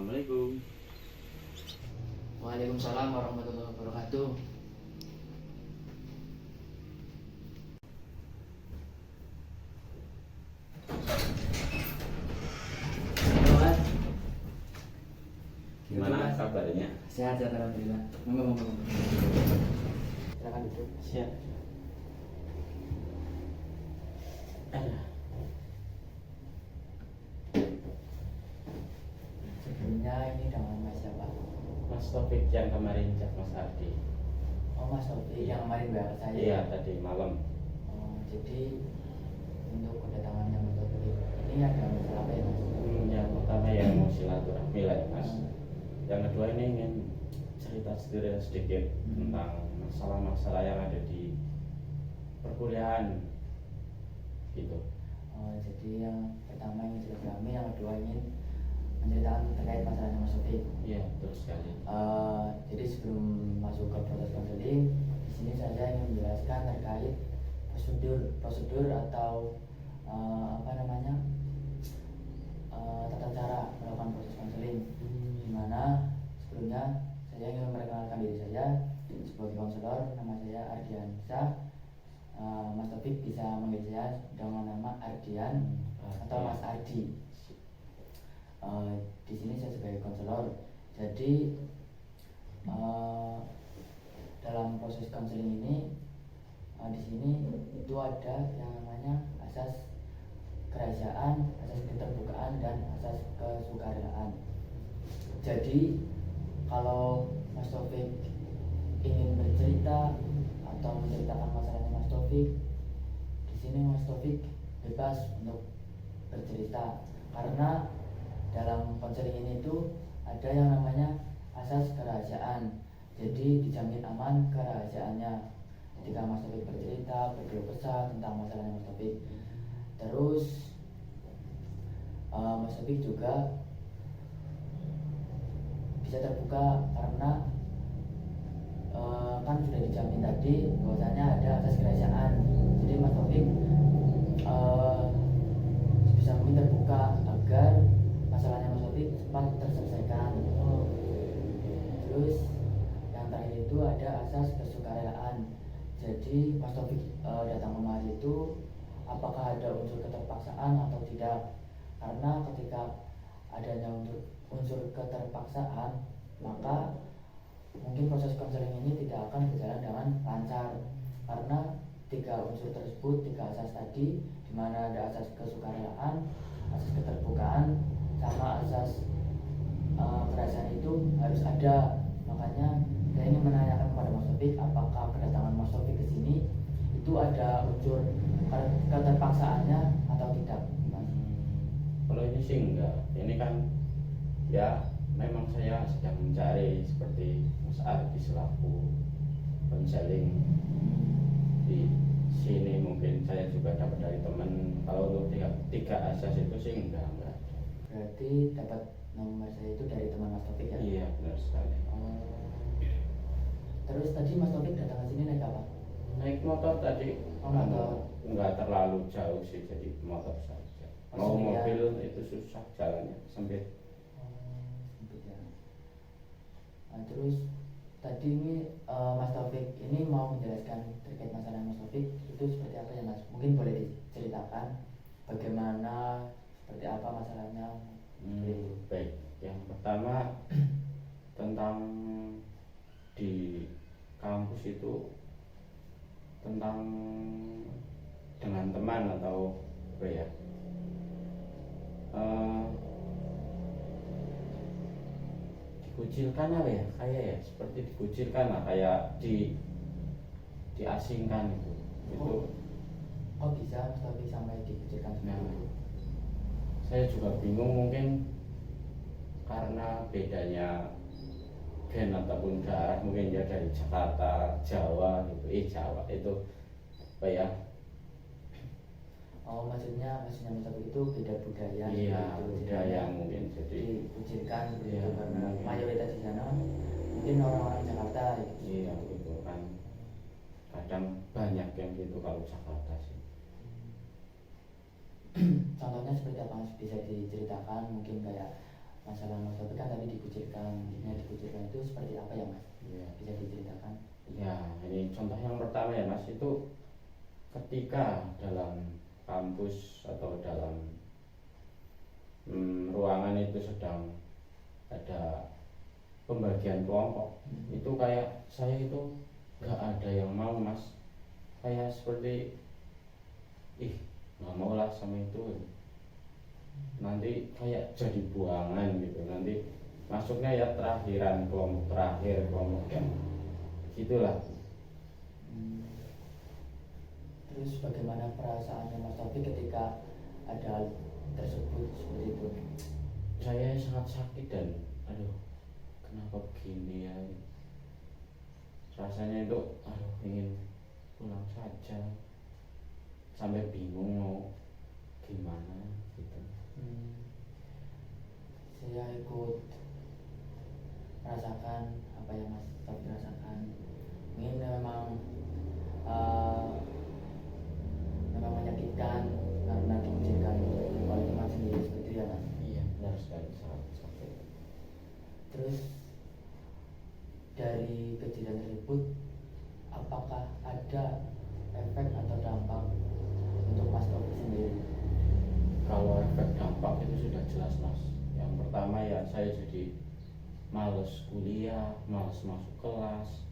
Assalamualaikum. Waalaikumsalam warahmatullahi wabarakatuh. Halo, Mas. Gimana Mas? kabarnya? Sehat, alhamdulillah. Monggo. Silakan duduk. Siap. Sebelumnya ini dengan Mas siapa? Mas Taufik yang kemarin chat Mas Ardi. Oh, Mas Taufik yang kemarin WA ke saya. Iya, tadi malam. Oh, jadi untuk kedatangannya Mas Taufik ini ada masalah apa ya, Mas? Yang pertama yang mau silaturahmi lah ya, Mas. Yang kedua ini ingin cerita sedikit tentang masalah-masalah yang ada di perkuliahan gitu. Oh, jadi yang pertama ingin silaturahmi, yang kedua ingin menceritakan terkait masalahnya Mas Taufik. Iya, terus sekali. Jadi sebelum masuk ke proses konseling, di sini saya ingin menjelaskan terkait prosedur atau tata cara melakukan proses konseling. Di mana sebelumnya saya ingin memperkenalkan diri saya sebagai konselor. Nama saya Ardiansa. Mas Taufik bisa manggil saya dengan nama Ardian atau Mas Ardi. Di sini saya sebagai konselor. Jadi dalam proses konseling ini di sini itu ada yang namanya asas kerahasiaan, asas keterbukaan, dan asas kesukarelaan. Jadi kalau Mas Taufik ingin bercerita atau menceritakan masalahnya Mas Taufik, di sini Mas Taufik bebas untuk bercerita, karena dalam konseling ini itu ada yang namanya asas kerahasiaan. Jadi dijamin aman kerahasiaannya ketika Mas Taufik bercerita, berkeluh kesah tentang masalahnya Mas Taufik. Terus Mas Taufik juga bisa terbuka karena kan sudah dijamin tadi bahwasanya ada asas kerahasiaan. Jadi Mas Taufik bisa mungkin terbuka agar masalahnya Mas Taufik cepat terselesaikan. Terus yang terakhir itu ada asas kesukarelaan. Jadi Mas Taufik datang kemari itu apakah ada unsur keterpaksaan atau tidak? Karena ketika adanya unsur keterpaksaan, maka mungkin proses konseling ini tidak akan berjalan dengan lancar, karena tiga unsur tersebut, tiga asas tadi, di mana ada asas kesukarelaan, asas keterbukaan, sama asas kerahasiaan itu harus ada. Makanya saya ingin menanyakan kepada Mas Taufik, apakah kedatangan Mas Taufik ke sini itu ada unsur keterpaksaannya atau tidak, Mas? Kalau ini sih enggak. Ini kan ya memang saya sedang mencari seperti Mas Ardi selaku konseling di sini. Mungkin saya juga dapat dari teman. Kalau untuk tiga asas itu sih enggak. Berarti dapat nomor saya itu dari teman Mas Taufik ya? Iya, benar sekali. Terus tadi Mas Taufik datang ke sini naik apa? Naik motor tadi. Oh, motor. Enggak terlalu jauh sih, jadi motor saja. Mau mobil itu susah jalannya, sempit. Sempit ya. Terus tadi ini Mas Taufik ini mau menjelaskan terkait masalah Mas Taufik itu seperti apa ya, Mas? Mungkin boleh diceritakan bagaimana, seperti apa masalahnya? Baik, yang pertama tentang di kampus itu tentang dengan teman atau apa ya, dikucilkan apa ya, kayak ya seperti dikucilkan lah, kayak diasingkan itu. Oh bisa Mas Taufik sampai dikucilkan seperti itu? Saya juga bingung, mungkin karena bedanya gen ataupun daerah, mungkin ya dari Jakarta, Jawa gitu. Jawa itu apa ya? Oh maksudnya Mas Taufik itu beda budaya. Iya, gitu. budaya mungkin jadi dikucilkan gitu iya, karena mungkin. mayoritas di sana mungkin orang-orang Jakarta gitu. Iya gitu kan, kadang banyak yang gitu kalau Jakarta sih. Contohnya seperti apa, Mas? Bisa diceritakan mungkin kayak masalah Mas Taufik kan tadi dikucilkan itu seperti apa ya Mas? Iya. Bisa diceritakan? Ya, ini contoh yang pertama ya Mas, itu ketika dalam kampus atau dalam ruangan itu sedang ada pembagian kelompok, itu kayak saya itu nggak ada yang mau Mas, kayak seperti nggak mau lah sama itu, nanti kayak jadi buangan gitu, nanti masuknya ya terakhiran, kelompok terakhir, kelompok yang gitulah. Terus bagaimana perasaannya Mas Taufik ketika ada hal tersebut seperti itu? Saya sangat sakit dan aduh, kenapa begini ya, rasanya itu ingin pulang saja, sampai bingung mau gimana gitu. Saya ikut merasakan apa yang Mas Taufik rasakan. Ini memang menyakitkan karena dikucilkan oleh teman sendiri seperti itu ya Mas. Iya, benar sekali, sangat sakit. Terus dari kejadian tersebut, apakah ada efek atau dampak untuk Mas Taufik sendiri? Kalau efek dampak itu sudah jelas Mas. Yang pertama ya saya jadi males kuliah, males masuk kelas,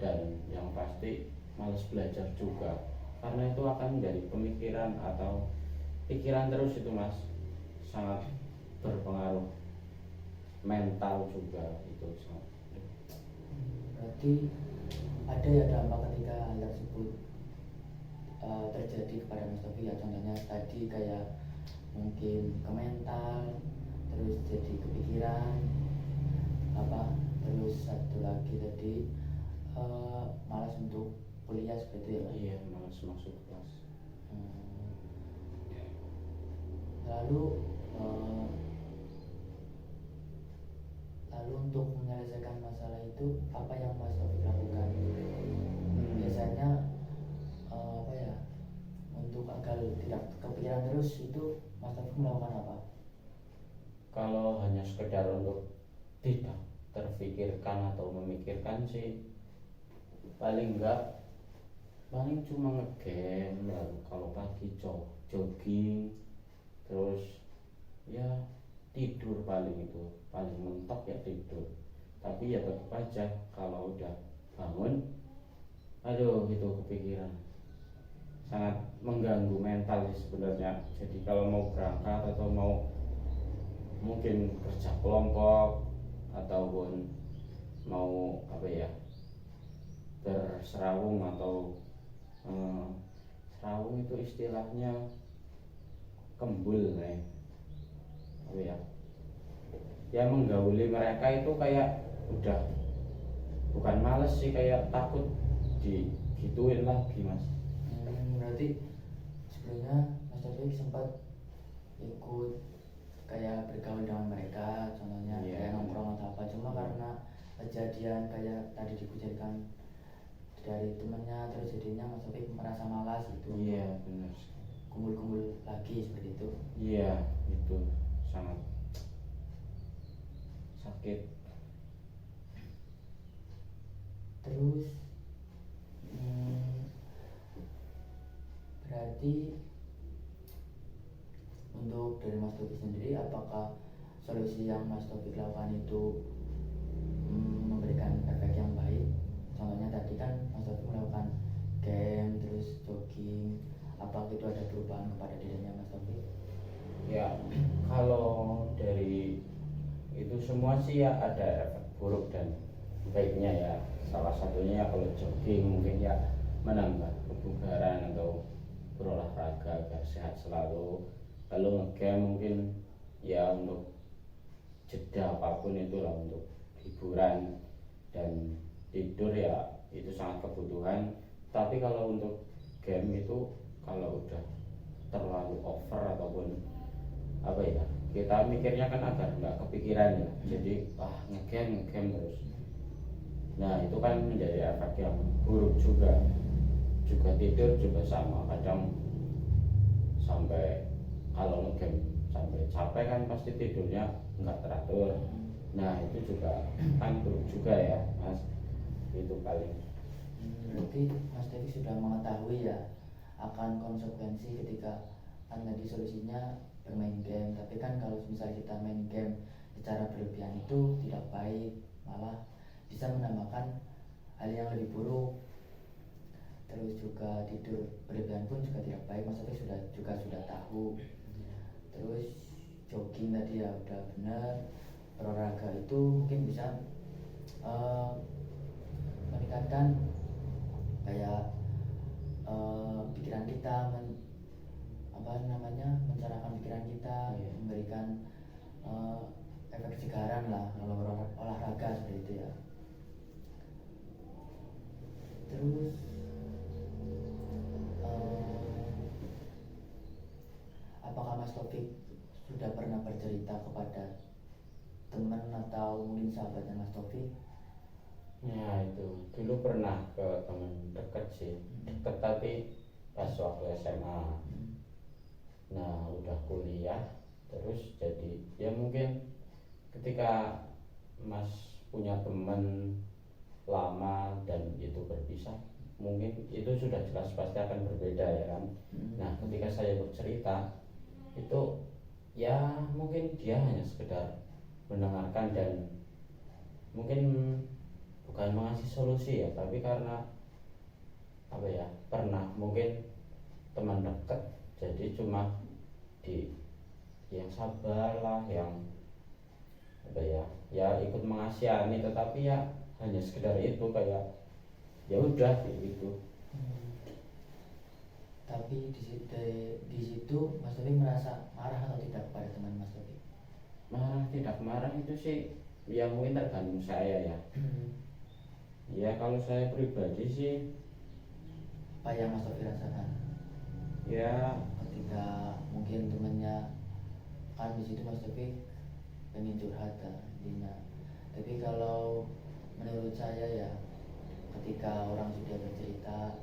dan yang pasti males belajar juga, karena itu akan menjadi pemikiran atau pikiran terus itu Mas, sangat berpengaruh mental juga itu sangat. Berarti ada ya dampak ketika hal tersebut terjadi kepada Mas Taufik ya, contohnya tadi kayak mungkin ke mental, terus jadi kepikiran terus satu lagi tadi malas untuk kuliah seperti itu ya Mas? Iya, malas masuk kelas. Lalu untuk menyelesaikan masalah itu apa yang Mas Taufik lakukan? Biasanya apa ya, untuk agar tidak kepikiran terus itu Mas Taufik melakukan apa? Kalau hanya sekedar untuk tidak terfikirkan atau memikirkan sih, paling cuma ngegame, lalu kalau pagi jogging, terus ya tidur, paling mentok ya tidur. Tapi ya tetap aja kalau udah bangun, aduh itu kepikiran, sangat mengganggu mental sih sebenarnya. Jadi kalau mau berangkat atau mau mungkin kerja kelompok ataupun mau berserawung atau serawung itu istilahnya kembul ya menggauli mereka itu kayak udah bukan males sih, kayak takut digituin lagi Mas. Berarti sebelumnya Mas Taufik sempat ikut kayak bergaul dengan mereka, contohnya kayak nongkrong atau apa, cuma karena kejadian kayak tadi dikucilkan dari temannya, terus jadinya Mas Taufik merasa malas gitu. Iya, benar. Kumpul-kumpul lagi seperti itu. Iya, itu sangat sakit. Terus berarti untuk dari Mas Taufik sendiri, apakah solusi yang Mas Taufik lakukan itu memberikan efek yang baik? Contohnya tadi kan Mas Taufik melakukan game, terus jogging, apakah itu ada perubahan kepada dirinya Mas Taufik? Ya, kalau dari itu semua sih ya ada efek buruk dan baiknya ya. Salah satunya ya kalau jogging mungkin ya menambah kebugaran atau berolahraga agar sehat selalu. Lalu ngegame mungkin ya untuk jeda apapun itulah, untuk hiburan, dan tidur ya itu sangat kebutuhan. Tapi kalau untuk game itu kalau udah terlalu over ataupun kita mikirnya kan agar nggak kepikiran ya, jadi ngegame terus. Nah itu kan menjadi efek yang buruk juga tidur juga sama, kadang sampai kalau ngegame sampai capek kan pasti tidurnya nggak teratur. Nah itu juga kan buruk juga ya Mas, itu paling. Berarti Mas Devi sudah mengetahui ya akan konsekuensi ketika kan tadi solusinya bermain game, tapi kan kalau misalnya kita main game secara berlebihan itu tidak baik, malah bisa menambahkan hal yang lebih buruk. Terus juga tidur berlebihan pun juga tidak baik, Mas Devi sudah tahu. Terus jogging tadi ya udah benar, berolahraga itu mungkin bisa meningkatkan kayak pikiran kita, mencerahkan pikiran kita, memberikan efek kesegaran lah kalau olahraga seperti itu ya. Terus apakah Mas Taufik sudah pernah bercerita kepada teman atau mungkin sahabatnya Mas Taufik? Ya itu dulu pernah ke temen deket sih, deket tapi pas waktu SMA. Nah udah kuliah terus jadi ya mungkin ketika Mas punya teman lama dan itu berpisah, mungkin itu sudah jelas pasti akan berbeda ya kan. Nah ketika saya bercerita itu ya mungkin dia hanya sekedar mendengarkan dan mungkin bukan mengasih solusi ya, tapi karena apa ya, pernah mungkin teman dekat jadi cuma di yang sabar lah, yang apa ya, ya ikut mengasihani, tetapi ya hanya sekedar itu kayak ya udah gitu. Tapi di situ Mas Taufik merasa marah atau tidak kepada teman Mas Taufik? Marah tidak marah itu sih ya mungkin tergantung saya ya. Ya kalau saya pribadi sih Apa yang Mas Taufik rasakan ya ketika mungkin temannya kan di situ Mas Taufik pengen curhat intinya. Tapi kalau menurut saya ya ketika orang sudah bercerita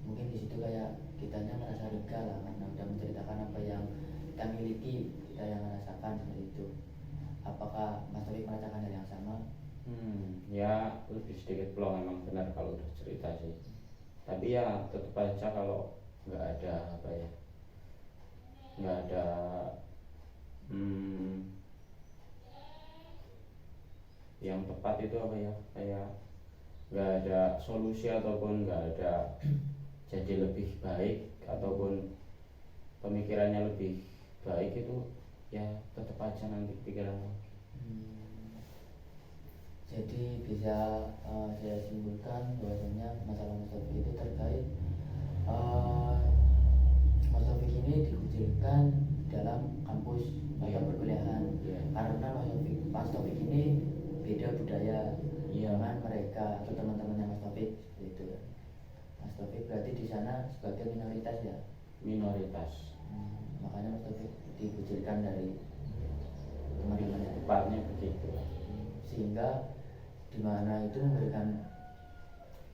mungkin di situ kayak kitanya merasa lega lah karena udah menceritakan apa yang kita miliki, kita yang merasakan seperti itu. Apakah Mas Taufik merasakan hal yang sama? Ya lebih sedikit pelong emang benar kalau udah cerita sih, tapi ya tetap aja kalau nggak ada apa ya, nggak ada yang tepat itu apa ya, kayak nggak ada solusi ataupun nggak ada jadi lebih baik ataupun pemikirannya lebih baik, itu ya tetap aja nanti pikiran. Jadi bisa saya simpulkan bahwasanya masalah Mas Taufik itu terkait Mas Taufik ini dikucilkan dalam kampus atau perkuliahan karena Mas Taufik ini beda budaya dengan mereka atau teman-temannya Mas Taufik seperti itu ya. Mas Taufik berarti di sana sebagai minoritas ya? Minoritas. Makanya Mas Taufik dikucilkan dari teman-temannya. Tepatnya begitu. Sehingga dimana itu memberikan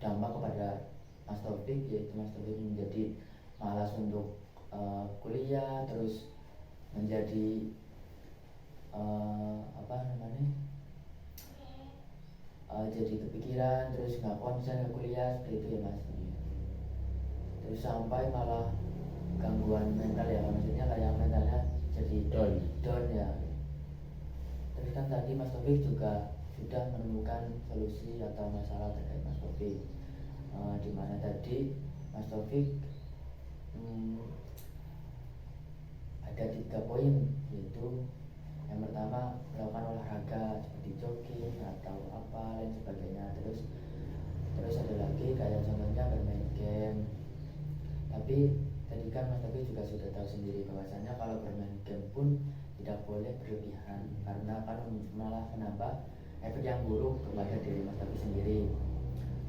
dampak kepada Mas Taufik, yaitu Mas Taufik menjadi malas untuk kuliah, terus menjadi jadi kepikiran, terus nggak konsen ke kuliah seperti itu ya Mas. Terus sampai malah gangguan mental ya, maksudnya kayak mentalnya jadi down ya. Terus kan tadi Mas Taufik juga sudah menemukan solusi atau masalah terkait Mas Taufik, di mana tadi Mas Taufik ada 3 poin, yaitu yang pertama melakukan olahraga seperti jogging atau apa lain sebagainya. Terus ada lagi kayak contohnya bermain game. Tapi tadi kan Mas Taufik juga sudah tahu sendiri bahwasanya kalau bermain game pun tidak boleh berlebihan karena akan malah menambah efek yang buruk kepada diri Mas Taufik sendiri.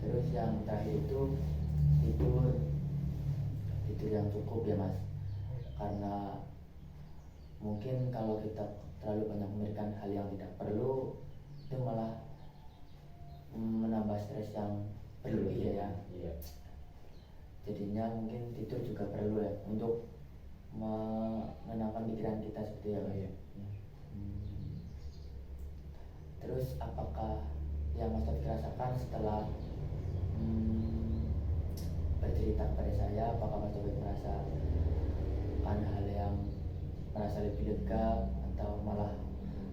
Terus yang terakhir itu tidur yang cukup ya Mas, karena mungkin kalau kita terlalu banyak memikirkan hal yang tidak perlu itu malah menambah stres yang berlebih ya. Jadinya mungkin tidur juga perlu ya untuk menenangkan pikiran kita seperti ya, Mas? Iya. Terus apakah yang Mas Taufik rasakan setelah bercerita kepada saya, apakah Mas Taufik merasakan hal yang merasa lebih lega atau malah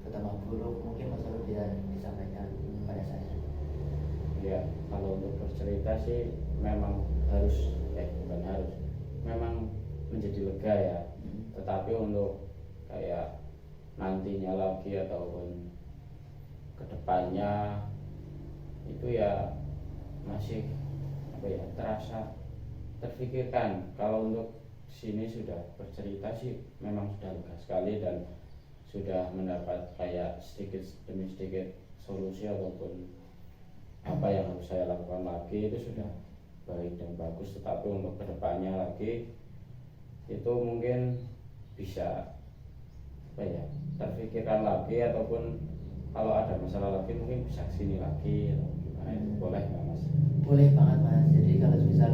bertambah buruk? Mungkin Mas Taufik bisa disampaikan kepada saya. Ya, kalau untuk bercerita sih memang harus, bukan harus, memang menjadi lega ya. Tetapi untuk kayak nantinya lagi ataupun kedepannya itu ya masih terasa terfikirkan. Kalau untuk sini sudah bercerita sih memang sudah lega sekali dan sudah mendapat kayak sedikit demi sedikit solusi ataupun apa yang harus saya lakukan lagi itu sudah baik dan bagus. Tetapi untuk kedepannya lagi itu mungkin bisa terfikirkan lagi, ataupun kalau ada masalah lagi mungkin bisa kesini lagi atau gimana. Itu boleh nggak Mas? Boleh banget Mas. Jadi kalau misal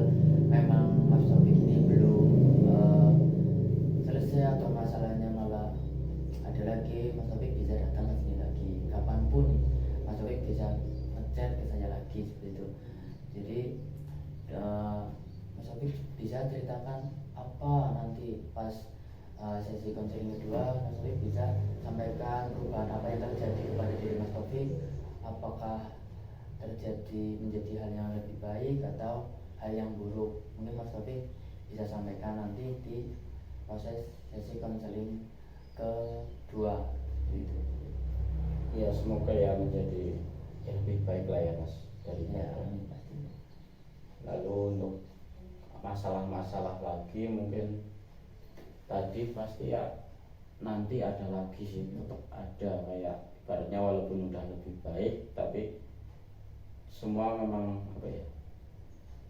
memang Mas Taufik ini belum selesai atau masalahnya malah ada lagi, Mas Taufik bisa datang ke sini lagi kapanpun. Mas Taufik bisa ngechat ke saya lagi seperti itu. Jadi Mas Taufik bisa ceritakan apa nanti pas sesi konseling kedua. Mas Taufik bisa sampaikan perubahan apa yang terjadi kepada diri Mas Taufik, apakah terjadi menjadi hal yang lebih baik atau hal yang buruk. Mungkin Mas Taufik bisa sampaikan nanti di proses sesi konseling kedua gitu. Ya, semoga ya menjadi lebih baik lah ya Mas dari Ya, pasti. Lalu untuk masalah-masalah lagi mungkin tadi pasti ya nanti ada lagi sih, tetap ada kayak ibaratnya walaupun udah lebih baik tapi semua memang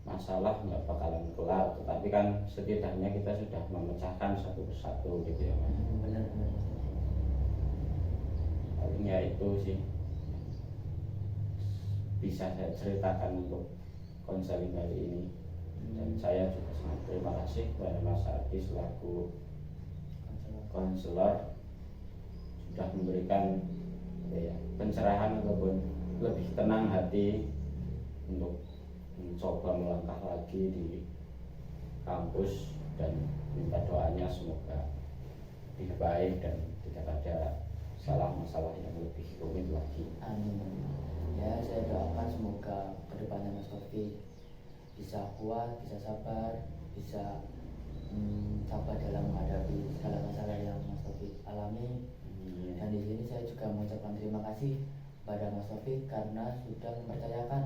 masalah nggak bakalan kelar, tetapi kan setidaknya kita sudah memecahkan satu persatu gitu ya Mas. Benar. Paling ya itu sih bisa saya ceritakan untuk konseling kali ini. Dan saya juga sangat terima kasih kepada Mas Ardi selaku konselor sudah memberikan pencerahan ataupun lebih tenang hati untuk mencoba melangkah lagi di kampus, dan minta doanya semoga lebih baik dan tidak ada masalah yang lebih rumit lagi. Amin. Ya, saya doakan semoga kedepannya Mas Taufik bisa kuat, bisa sabar, bisa sabar dalam menghadapi segala masalah yang Mas Taufik alami. Dan di sini saya juga mengucapkan terima kasih kepada Mas Taufik karena sudah mempercayakan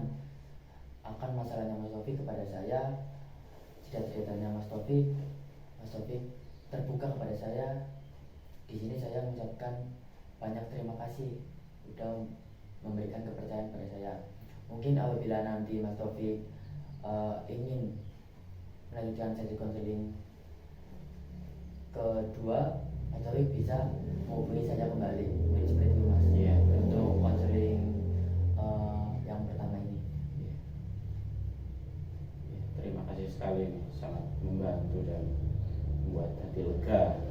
akan masalahnya Mas Taufik kepada saya. Cerita-ceritanya Mas Taufik terbuka kepada saya. Di sini saya mengucapkan banyak terima kasih sudah memberikan kepercayaan kepada saya. Mungkin apabila nanti Mas Taufik ingin melanjutkan sesi konseling kedua, Mas Taufik bisa menghubungi saya kembali. Mungkin seperti itu Mas. Iya. Untuk konseling yang pertama ini. Terima kasih sekali nih, sangat membantu dan membuat hati lega.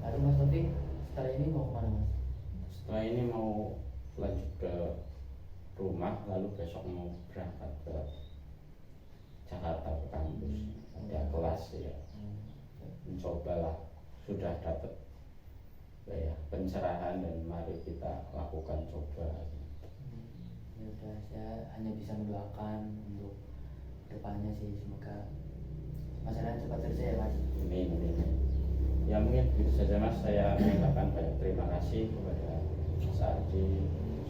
Lalu Mas Taufik setelah ini mau kemana Mas? Setelah ini mau lanjut ke rumah, lalu besok mau berangkat ke Jakarta ke kampus. Ada kelas ya. Mencobalah, sudah dapat pencerahan dan mari kita lakukan coba. Ya udah, saya hanya bisa mendoakan untuk depannya sih, semoga masalahnya cepat selesai ya Mas. Amin. Ya mungkin begitu saja Mas, saya mengucapkan banyak terima kasih kepada Mas Ardi.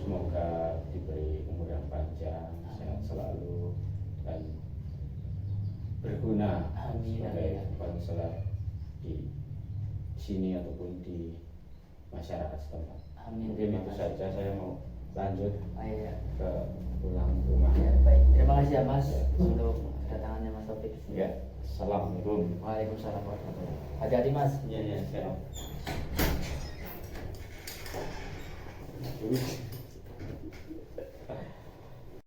Semoga diberi umur yang panjang, sehat selalu dan berguna sebagai konselor di sini ataupun di masyarakat setempat. Amin. Mungkin itu saja, saya mau lanjut Iya. ke pulang rumah. Ya, baik. Terima kasih ya Mas untuk kedatangannya Mas Taufik. Ya, assalamualaikum. Waalaikumsalam warahmatullahi wabarakatuh. Hati-hati Mas. Iya, siap.